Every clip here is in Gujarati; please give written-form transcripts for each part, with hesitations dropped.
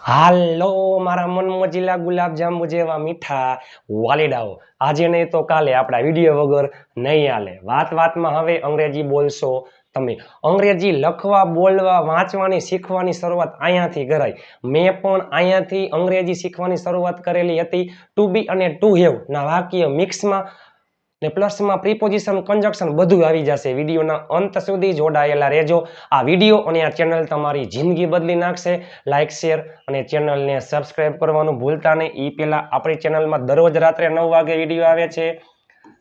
હાલો મારા મનમોજીલા ગુલાબજાંબુ જેવા મીઠા વાલીડાઓ, આજે નહીં તો કાલે આપણા વિડીયો વગર નહીં હાલે। વાતમાં હવે અંગ્રેજી બોલશો તમે। અંગ્રેજી લખવા, બોલવા, વાંચવાની, શીખવાની શરૂઆત અહીંયાથી કરાય। મેં પણ અહીંયાથી અંગ્રેજી શીખવાની શરૂઆત કરેલી હતી। ટુ બી અને ટુ હેવ ના વાક્ય મિક્સમાં ને પ્લસમાં પ્રીપોઝિશન, કંજક્શન બધું આવી જશે। વિડીયોના અંત સુધી જોડાયેલા રહેજો। આ વિડીયો અને આ ચેનલ તમારી જિંદગી બદલી નાખશે। લાઇક, શેર અને ચેનલને સબસ્ક્રાઇબ કરવાનું ભૂલતા નહીં। એ પહેલાં આપણી ચેનલમાં દરરોજ રાત્રે 9 વાગે વિડીયો આવે છે।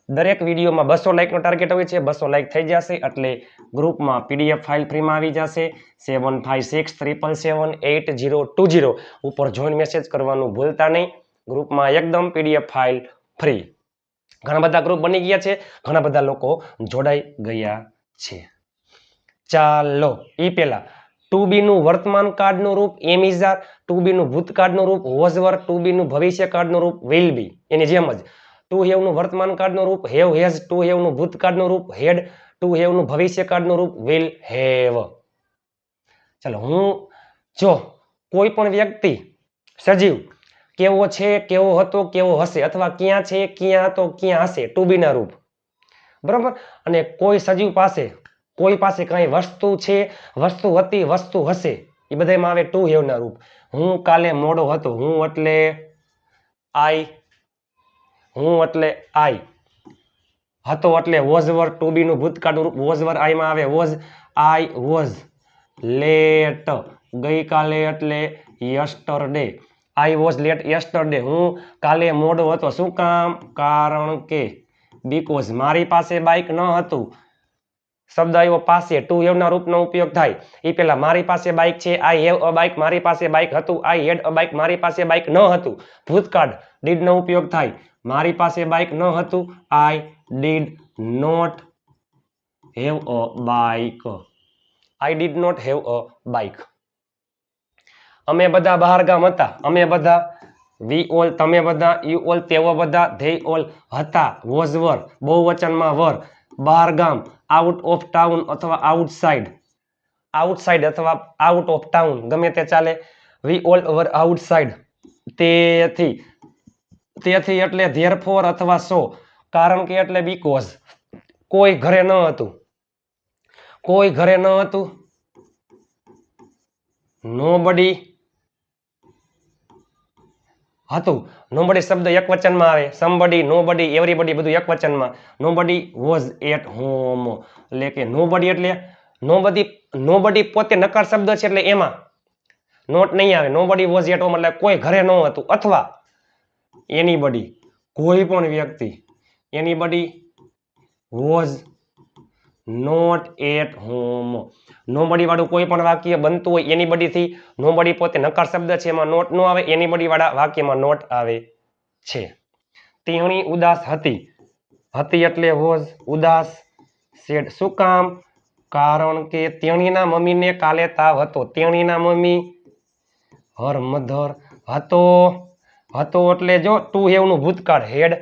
દરેક વિડીયોમાં 200 લાઇકનો ટાર્ગેટ હોય છે। 200 લાઇક થઈ જશે એટલે ગ્રુપમાં પીડીએફ ફાઇલ ફ્રીમાં આવી જશે। 7567778020 ઉપર જોઈન મેસેજ કરવાનું ભૂલતા નહીં। ગ્રુપમાં એકદમ પીડીએફ ફાઇલ ફ્રી। ઘણા બધા ગ્રુપ બની ગયા છે, ઘણા બધા લોકો જોડાઈ ગયા છે। ચાલો એ પહેલા ટુ બી નું વર્તમાન કાળનું રૂપ એમ ઇઝ આર, ટુ બી નું ભૂતકાળનું રૂપ વોઝ વર, ટુ બી નું ભવિષ્યકાળનું રૂપ વિલ બી। એની જેમ જ ટુ હેવ નું વર્તમાન કાળનું રૂપ હેવ હેઝ, ટુ હેવ નું ભૂતકાળનું રૂપ હેડ, ટુ હેવ નું ભવિષ્યકાળનું રૂપ વિલ હેવ। ચાલો જો કોઈ પણ વ્યક્તિ સજીવ કેવો છે, કેવો હતો, કેવો હશે અથવા ક્યાં છે, ક્યાં હતો, ક્યાં હશે, ટુ બી ના રૂપ બરાબર। અને કોઈ સજીવ પાસે, કોઈ પાસે કઈ વસ્તુ છે, વસ્તુ હતી, વસ્તુ હશે, એ બધામાં આવે ટુ હેવ ના રૂપ। હું કાલે મોડો હતો, હું એટલે આઈ, હું એટલે આઈ, હતો એટલે વોઝ વર, ટુ બી નું ભૂતકાળનું રૂપ વોઝ વર, આઈ માં આવે વોઝ, આઈ વોઝ લેટ, ગઈકાલે એટલે yesterday, I was late yesterday, હું કાલે મોડો હતો, શું કામ, કારણ કે, બીકોઝ મારી પાસે બાઇક ન હતું, શબ્દ આવ્યો પાસે, ટુ હેવ ના રૂપનો ઉપયોગ થાય એ પહેલા મારી પાસે બાઇક છે, આઈ હેવ અ બાઇક, મારી પાસે બાઇક હતું, આઈ હેડ અ બાઇક, મારી પાસે બાઇક ન હતું। ભૂતકાળ ડીડ નો ઉપયોગ થાય, મારી પાસે બાઇક ન હતું, I did not have a bike, I did not have a bike. અમે બધા બહાર ગામ હતા, અમે બધા, વી ઓલ તમે બધા, યુ ઓલ તેઓ બધા, ધે ઓલ હતા, વોઝ વર બહુવચનમાં વર, બહાર ગામ, આઉટ ઓફ ટાઉન અથવા આઉટસાઇડ, આઉટસાઇડ અથવા આઉટ ઓફ ટાઉન ગમે તે ચાલે। વી ઓલ વર આઉટસાઇડ, તેથી, તેથી એટલે ધેરફોર અથવા સો, કારણ કે એટલે બીકોઝ, કોઈ ઘરે ન હતું, કોઈ ઘરે ન હતું, નોબડી હતું, નોબડી શબ્દ એક વચનમાં આવે, સમબડી, નોબડી, એવરીબડી બધું એક વચનમાં, નોબડી વોઝ એટ હોમ, એટલે કે નોબડી એટલે નોબડી પોતે નકાર શબ્દ છે એટલે એમાં નોટ નહીં આવે, નોબડી વોઝ એટ હોમ એટલે કોઈ ઘરે ન હતું, અથવા એનીબડી કોઈ પણ વ્યક્તિ, anybody was not at home, nobody વાળું કોઈ પણ વાક્ય બનતું હોય એનીબડી થી, નોબડી પોતે નકાર શબ્દ છે એમાં નોટ નો આવે, એનીબડી વાળા વાક્યમાં નોટ આવે છે। તેણી ઉદાસ હતી, હતી એટલે વોઝ, ઉદાસ સેડ, શું કામ, કારણ કે તેણીના મમ્મીને કાલે તાવ હતો, તેણીના મમ્મી હર મધર, હતો, હતો એટલે જો ટુ હેવ નું ભૂતકાળ હેડ,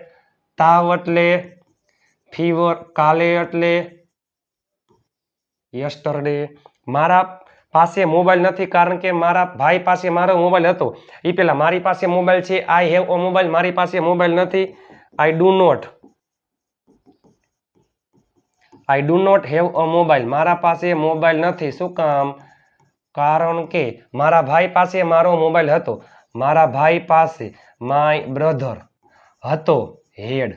તાવ એટલે ફીવર, કાલે એટલે યસ્ટરડે, મારા પાસે મોબાઈલ નથી કારણ કે મારા ભાઈ પાસે મારો મોબાઈલ હતો, એ પેલા મારી પાસે મોબાઈલ છે, આઈ હેવ અ મોબાઈલ, મારી પાસે મોબાઈલ નથી, I do not have a mobile, મારા પાસે મોબાઈલ નથી, શું કામ, કારણ કે મારા ભાઈ પાસે મારો મોબાઈલ હતો, મારા ભાઈ પાસે, માય બ્રધર હતો, હેડ,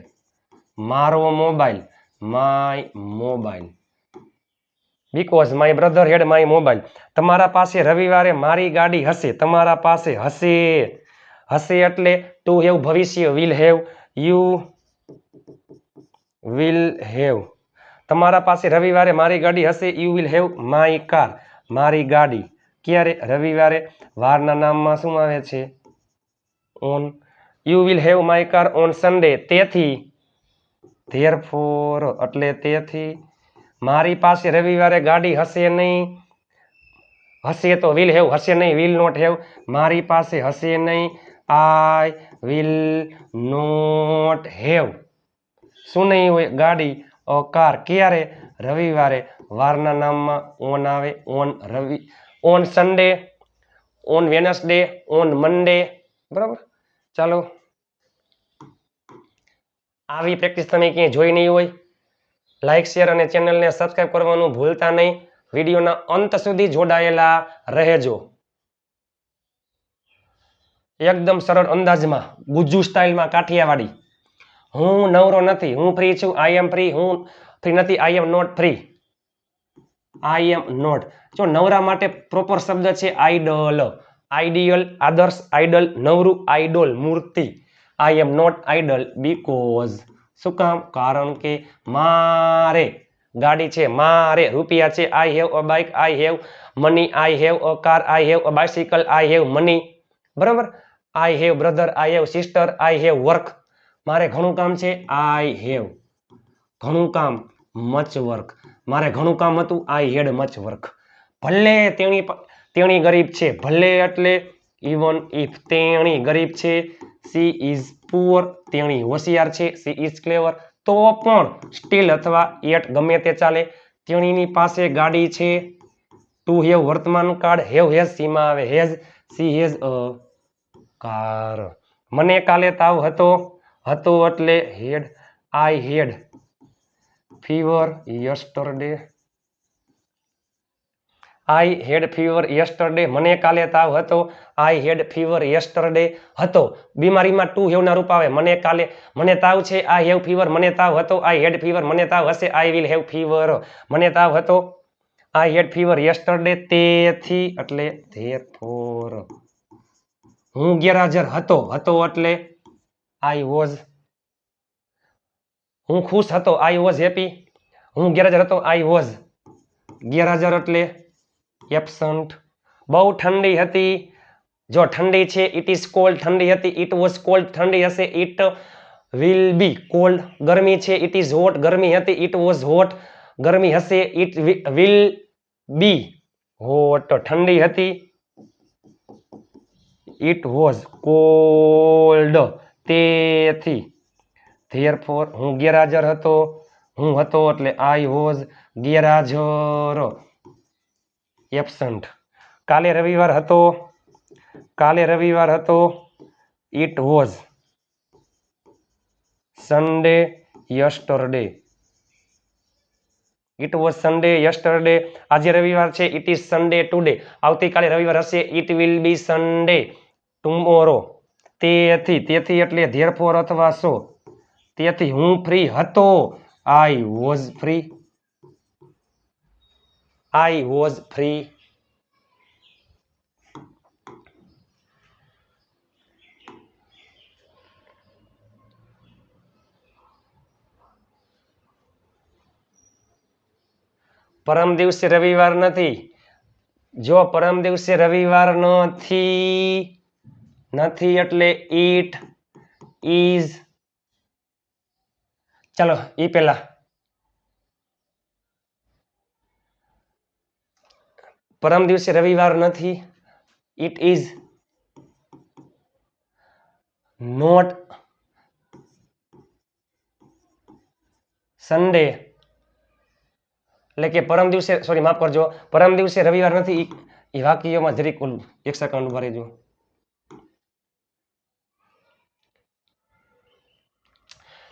મારો mobile, my mobile, because my brother had my mobile. તમારા પાસે રવિવારે મારી ગાડી હશે, તમારા પાસે હશે, હશે એટલે ટુ હેવ ભવિષ્ય will have, you will have, તમારા પાસે રવિવારે મારી ગાડી હશે, you will have my car, મારી ગાડી, ક્યારે, રવિવારે, વારના નામમાં શું આવે છે, on, you will have my car on Sunday, તેથી, ધેરફોર એટલે તેથી, મારી પાસે રવિવારે ગાડી હશે નહીં, હશે તો વિલ હેવ, હશે નહીં વિલ નોટ હેવ, મારી પાસે હશે નહીં, આઈ વિલ નોટ હેવ, શું નહીં હોય, ગાડી, અ કાર, ક્યારે, રવિવારે, વારના નામમાં ઓન આવે, on, Ravi, on Sunday, on Wednesday, on Monday. બરાબર, ચાલો આવી પ્રેક્ટિસ તમે ક્યાંય જોઈ નહીં હોય. લાઇક શેર અને ચેનલને સબસ્ક્રાઇબ કરવાનું ભૂલતા નહીં. વિડીયોના અંત સુધી જોડાયેલા રહેજો. એકદમ સરળ અંદાજમાં ગુજ્જુ સ્ટાઇલમાં કાઠિયાવાડી. હું નવરો નથી, હું ફ્રી છું, આઈ એમ ફ્રી. હું ફ્રી નથી, I am not free. I am not. જો નવરા માટે પ્રોપર શબ્દ છે આઈડલ. આઈડિયલ, આદર્શ, આઈડલ, નવરું, આઈડોલ, મૂર્તિ. I am not idle because. શું કામ? કારણ કે મારે ગાડી છે, મારે રૂપિયા છે. I have a bike, I have money, I have a car, I have a bicycle, I have money. બરાબર, I have brother, I have sister, I have work. મારે ઘણું કામ છે, આઈ હેવ ઘણું કામ, મચ વર્ક. મારે ઘણું કામ હતું, આઈ હેડ મચ વર્ક. ભલે તેણી ગરીબ છે, ભલે એટલે ઇવન ઇફ તેણી ગરીબ છે. સી ઇઝ પુઅર, તેણી હોશિયાર છે. સી ઇઝ ક્લેવર, તો પણ સ્ટીલ અથવા એટ ગમે તે ચાલે. તેણીની પાસે ગાડી છે. ટુ હેવ વર્તમાન કાળ, હેવ હેઝ સીમાં આવે has. She has a car. મને કાલે તાવ હતો, હતો એટલે હેડ. આઈ હેડ ફીવર યસ્ટરડે. આઈ હેડ ફીવર યસ્ટરડે. મને કાલે તાવ હતો, આઈ હેડ ફીવર યસ્ટરડે. હતો બીમારીમાં ટુ હેવ ના રૂપ આવે. મને તાવ છે, આઈ હેવ ફીવર. મને તાવ હતો, આઈ હેડ ફીવર. મને તાવ હશે, આઈ વિલ હેવ ફીવર. મને તાવ હતો, આઈ હેડ ફીવર યસ્ટરડે. તેથી એટલે ધેરફોર. હું ગેરહાજર હતો, હતો એટલે આઈ વોઝ. હું ખુશ હતો, આઈ વોઝ હેપી. હું ગેરહાજર હતો, આઈ વોઝ ગેરહાજર એટલે એબસન્ટ. બહુ ઠંડી હતી. જો ઠંડી છે, ઇટ ઇઝ કોલ્ડ. ઠંડી હતી, ઇટ વોઝ કોલ્ડ. ઠંડી હશે, ઇટ વિલ બી કોલ્ડ. ગરમી છે, ઇટ ઇઝ હોટ. ગરમી હતી, ઇટ વોઝ હોટ. ગરમી હશે, ઇટ વિલ બી હોટ. ઠંડી હતી, ઇટ વોઝ કોલ્ડ. તેથી ધેરફોર. હું ગેરહાજર હતો, હું હતો એટલે આઈ વોઝ ગેરહાજર એબસન્ટ. કાલે રવિવાર હતો, કાલે રવિવાર હતો, it was Sunday yesterday. It was Sunday yesterday. આજે રવિવાર છે, ઇટ ઇઝ સન્ડે ટુડે. આવતીકાલે રવિવાર હશે, it will be Sunday tomorrow. તેથી એટલે ધેરફોર અથવા સો. તેથી હું ફ્રી હતો, I was free. I was free. પરમ દિવસે રવિવાર નથી. જો પરમ દિવસે રવિવાર નથી, નથી એટલે ઇટ ઇઝ. ચાલો ઈ પેલા પરમ દિવસે રવિવાર નથી, ઇટ ઇઝ નોટ સન્ડે. એટલે કે પરમ દિવસે, સોરી માફ કરજો, પરમ દિવસે રવિવાર નથી. એ વાક્યમાં જરીક ઓલું એક સેકન્ડ ઉભા રહેજો.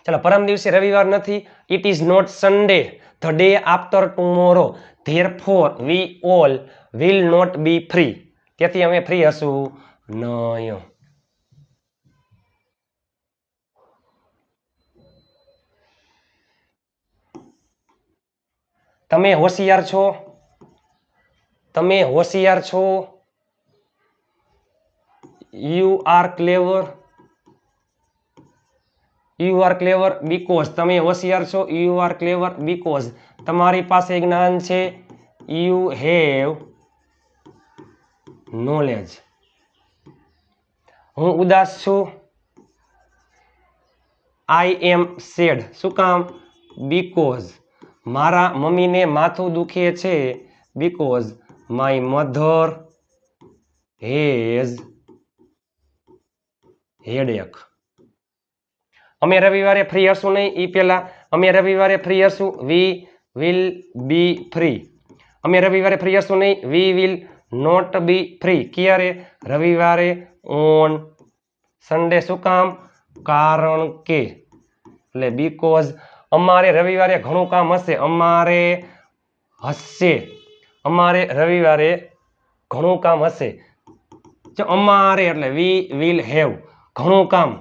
ચાલો, પરમ દિવસે રવિવાર નથી, it is not Sunday the day after tomorrow. Therefore we all will not be free. તેથી અમે ફ્રી હશું નહીં. તમે હોશિયાર છો, તમે હોશિયાર છો. You are clever. You are clever because. તમે હોશિયાર છો, યુ આર ક્લેવર બીકોઝ તમારી પાસે જ્ઞાન છે. You have knowledge. હું ઉદાસ છું, આઈ એમ સેડ. શું કામ? બીકોઝ મારા મમ્મીને માથું દુખે છે. Because my mother has headache. અમે રવિવારે ફ્રી હશું નહીં. ઈ પેલા અમે રવિવારે ફ્રી હશું, વી વિલ બી ફ્રી. અમે રવિવારે ફ્રી હશું નહીં, we will not be free ક્યારે? રવિવારે. On Sunday. શું કામ? કારણ કે, એટલે બીકોઝ અમારે રવિવારે ઘણું કામ હશે. અમારે હશે, અમારે રવિવારે ઘણું કામ હશે. જો અમારે એટલે વી વિલ હેવ ઘણું કામ,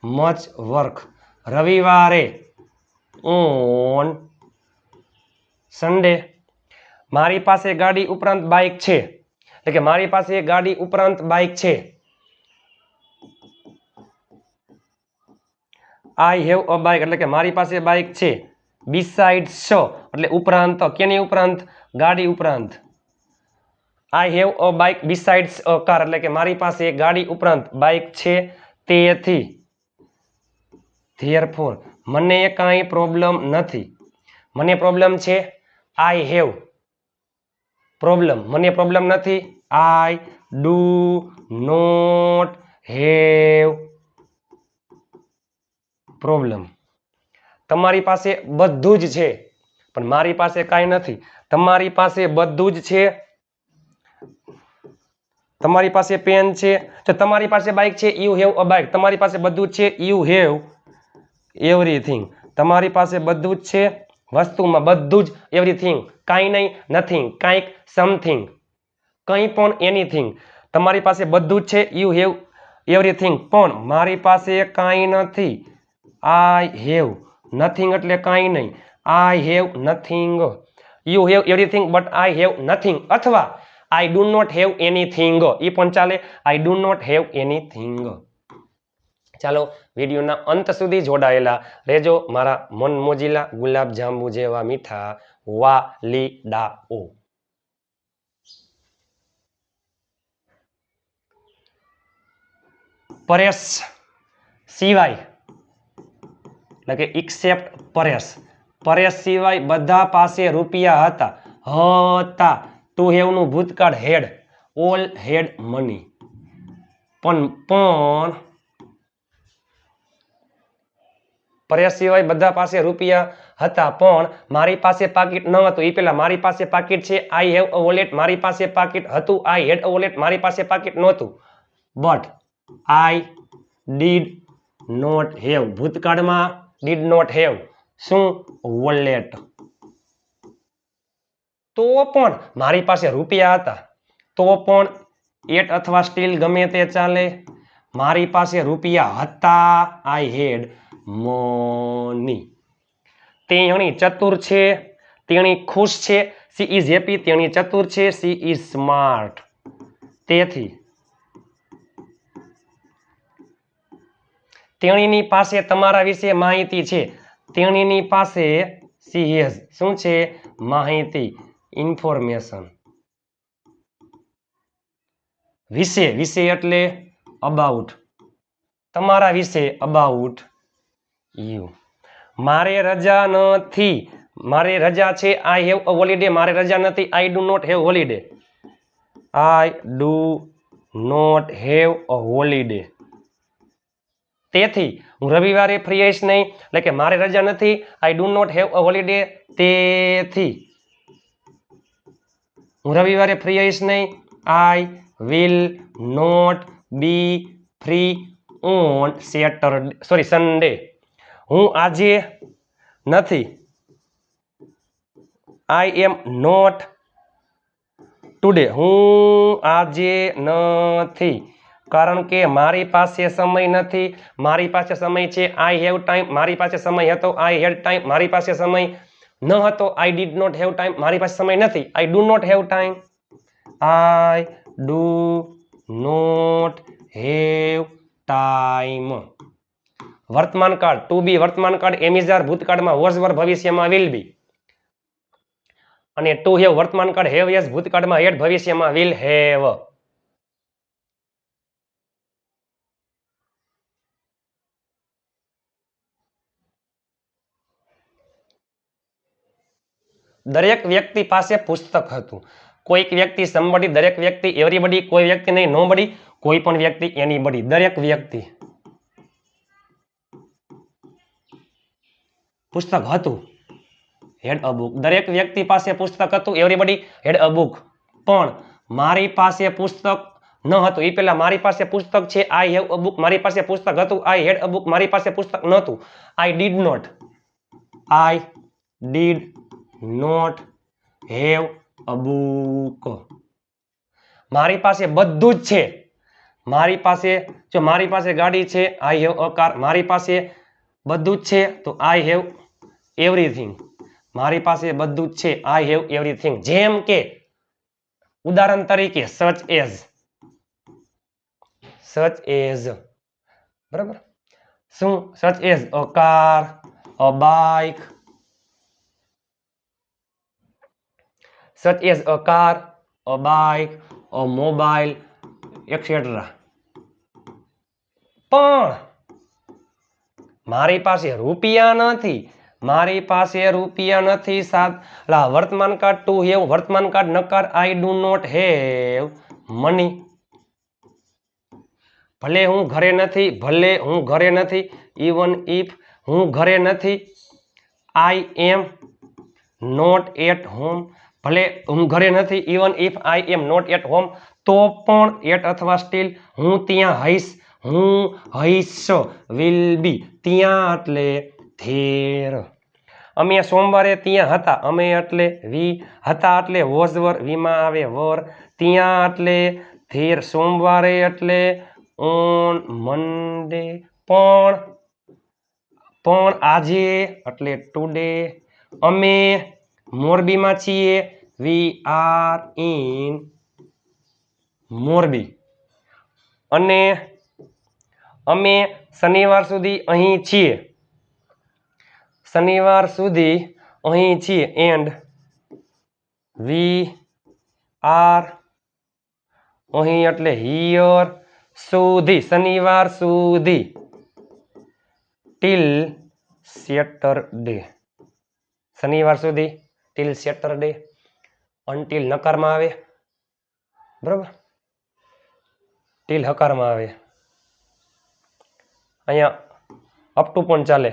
મચ વર્ક. રવિવારે. On Sunday. મારી પાસે ગાડી ઉપરાંત બાઇક છે, એટલે કે મારી પાસે ગાડી ઉપરાંત બાઇક છે. આઈ હેવ અ બાઇક એટલે કે મારી પાસે બાઇક છે. બિસાઇડ્સ એટલે ઉપરાંત. કેની ઉપરાંત? ગાડી ઉપરાંત. આઈ have a bike besides a car એટલે કે મારી પાસે ગાડી ઉપરાંત બાઇક છે. તેથી. ધેરફોર મને કાંઈ પ્રોબ્લેમ નથી. મને પ્રોબ્લેમ છે. I have problem. મને પ્રોબ્લેમ નથી. I do not have problem. તમારી પાસે બધું જ છે પણ મારી પાસે કાંઈ નથી. તમારી પાસે બધું જ છે. તમારી પાસે પેન છે. જો તમારી પાસે બાઇક છે, યુ હેવ અ બાઇક. તમારી પાસે બધું જ છે, યુ હેવ એવરીથિંગ. તમારી પાસે બધું જ છે વસ્તુમાં, બધું જ એવરીથિંગ. કાંઈ નહીં, નથિંગ. કાંઈક, સમથિંગ. કંઈ પણ, એનીથિંગ. તમારી પાસે બધું જ છે, યુ હેવ એવરીથિંગ. પણ મારી પાસે કાંઈ નથી. આઈ હેવ નથિંગ એટલે કાંઈ નહીં. I have nothing. You have everything but I have nothing. અથવા I do not have anything. એ પણ ચાલે. I do not have anything. ચાલો વિડીયોના અંત સુધી જોડાયેલા રહેજો મારા મન મોજીલા ગુલાબ જાંબુ જેવા મીઠા વાલીડાઓ. પરેશ સિવાય એટલે કે એક્સેપ્ટ પરેશ. પરેશ સિવાય બધા પાસે રૂપિયા હતા. હતા. ટુ હેવ નું ભૂતકાળ હેડ. ઓલ હેડ મની. પણ પરેશ સિવાય બધા પાસે રૂપિયા હતા પણ મારી પાસે પાકીટ ન હતું. એ પેલા મારી પાસે પાકીટ છે. I have a wallet. મારી પાસે પાકીટ હતું. I had a wallet. મારી પાસે પાકીટ નહોતું. But I did not have. ભૂતકાળમાં ડીડ નોટ હેવ શું? વોલેટ. તો પણ મારી પાસે રૂપિયા હતા. તો પણ એટ અથવા સ્ટીલ ગમે તે ચાલે. મારી પાસે રૂપિયા હતા. આઈ હેડ મની. તેણી ચતુર છે. તેણી ખુશ છે. She is happy. તેણી ચતુર છે. She is smart. તેથી તેણીની પાસે તમારા વિશે માહિતી છે. તેણીની પાસે સી હેઝ શું છે? માહિતી, ઇન્ફોર્મેશન. વિશે. વિશે એટલે અબાઉટ. તમારા વિશે અબાઉટ યુ. મારે રજા નથી. મારે રજા છે. I have a holiday. મારે રજા નથી. I do not have holiday. I do not have a holiday. તેથી હું રવિવારે ફ્રી હઈશ નહીં. એટલે કે મારે રજા નથી. I do not have a holiday. તેથી હું રવિવારે ફ્રી હઈશ નહીં. I will not be free on Saturday sorry Sunday. હું આજે નથી. I am not today. હું આજે નથી કારણ કે મારી પાસે સમય નથી. મારી પાસે સમય છે. I have time. મારી પાસે સમય હતો. I had time. મારી પાસે સમય ન હતો. I did not have time. મારી પાસે સમય નથી. I do not have time. I do not have time. વર્તમાન કાળ ટુ બી. વર્તમાન કાળ એમિઝાર. ભૂતકાળમાં વોઝ વર. ભવિષ્યમાં વિલ બી. અને ટુ હેવ વર્તમાન કાળ હેવ યસ. ભૂતકાળમાં હેડ. ભવિષ્યમાં વિલ હેવ. દરેક વ્યક્તિ પાસે પુસ્તક હતું. કોઈક વ્યક્તિ સમબડી. દરેક વ્યક્તિ એવરીબડી. કોઈ વ્યક્તિ નહીં નોબડી. કોઈ પણ વ્યક્તિ એનીબડી. દરેક વ્યક્તિ પુસ્તક હતું. Had a book. દરેક વ્યક્તિ પાસે પુસ્તક હતું. Everybody had a book. પણ મારી પાસે પુસ્તક ન હતું. એ પહેલા મારી પાસે પુસ્તક છે, આઈ હેવ અ બુક. મારી પાસે પુસ્તક હતું, આઈ હેડ અ બુક. મારી પાસે પુસ્તક નહોતું, I did not have a book. મારી પાસે બધું જ છે. મારી પાસે ગાડી છે, આઈ હેવ અ કાર. મારી પાસે બધું જ છે તો આઈ હેવ એવરીથિંગ. મારી પાસે બધું જ છે, આઈ હેવ એવરીથિંગ. જેમ કે ઉદાહરણ તરીકે સચ એઝ, બરાબર, શું? Such as a car, a bike, such as a car, a bike, a mobile, et cetera. પણ મારી પાસે રૂપિયા નથી. વર્તમાન કાળ ટુ હેવ, વર્તમાન કાળ નકાર I do not have money. ભલે હું ઘરે નથી, ઇવન ઇફ હું ઘરે નથી, I am not at home. ભલે હું ઘરે નથી, even if I am not at home, તો પણ એટ અથવા સ્ટીલ હું ત્યાં હઈશ. Will be. ત્યાં એટલે ધેર. અમે સોમવારે ત્યાં હતા. અમે એટલે વી. હતા એટલે વોઝ વર. વીમાં આવે વર. ત્યાં એટલે ધેર. સોમવારે એટલે ઓન મંડે. પણ આજે એટલે ટુડે. અમે મોરબીમાં છીએ, વી આર ઇન મોરબી. અને અમે શનિવાર સુધી અહીં છીએ. એન્ડ વી આર અહીં એટલે હિયર સુધી. શનિવાર સુધી ટીલ સેટરડે. શનિવાર સુધી ટીલ સેટરડે. અનટીલ નકારમાં આવે, બરાબર, ટીલ હકારમાં આવે. અહીંયા અપ ટુ પણ ચાલે.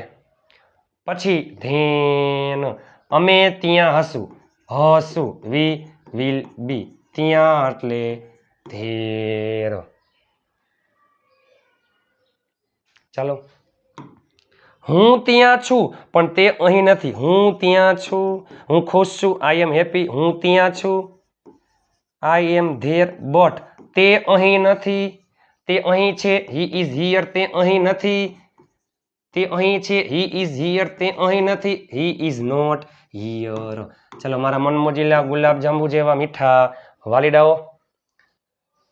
પછી ધેન અમે ત્યાં હશું, વી વિલ બી. ત્યાં એટલે ધેર. ચાલો, હું ત્યાં છું પણ તે અહીં નથી. હું ત્યાં છું, હું ખુશ છું, આઈ એમ હેપી. હું ત્યાં છું, આઈ એમ ધેર. બટ તે અહીં નથી. તે અહીં છે, હી ઇઝ હિયર. તે અહીં નથી. તે અહીં છે, હી ઇઝ હિયર. તે અહીં નથી, હી ઇઝ નોટ હિયર. ચલો મારા મનમોજીલા ગુલાબ જાંબુ જેવા મીઠા વાલીડાઓ,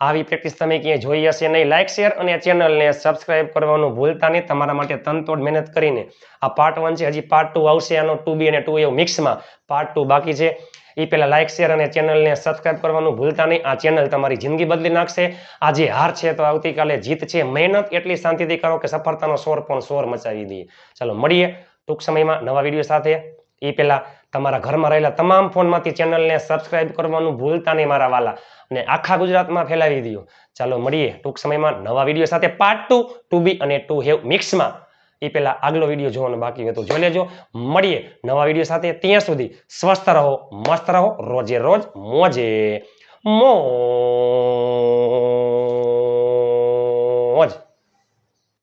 આવી પ્રેક્ટિસ તમે ક્યાંય જોઈ હશે નહીં. લાઇક, શેર અને ચેનલને સબસ્ક્રાઇબ કરવાનું ભૂલતા નહીં. તમારા માટે તનતોડ મહેનત કરીને આ પાર્ટ 1 છે. હજી પાર્ટ 2 આવશે. આનો 2B અને 2A મિક્સમાં પાર્ટ 2 બાકી છે. એ પહેલા લાઇક, શેર અને ચેનલને સબસ્ક્રાઇબ કરવાનું ભૂલતા નહીં. આ ચેનલ તમારી જિંદગી બદલી નાખશે. આજે હાર છે તો આવતીકાલે જીત છે. મહેનત એટલી શાંતિથી કરો કે સફળતાનો શોર પણ શોર મચાવી દઈએ. ચાલો મળીએ ટૂંક સમયમાં નવા વિડીયો સાથે. એ પહેલા તમારા ઘરમાં રહેલા તમામ ફોનમાંથી ચેનલને સબસ્ક્રાઇબ કરવાનું ભૂલતા નહીં મારા વાલા, અને આખા ગુજરાતમાં ફેલાવી દો. ચાલો મળીએ ટૂંક સમયમાં નવા વિડીયો સાથે. પાર્ટ 2 2B અને 2A મિક્સમાં. એ પહેલા આગલો વિડીયો જોવાનો બાકી હોય તો જોઈ લેજો. મળીએ નવા વિડીયો સાથે. ત્યાં સુધી સ્વસ્થ રહો, મસ્ત રહો, રોજે રોજ મોજે.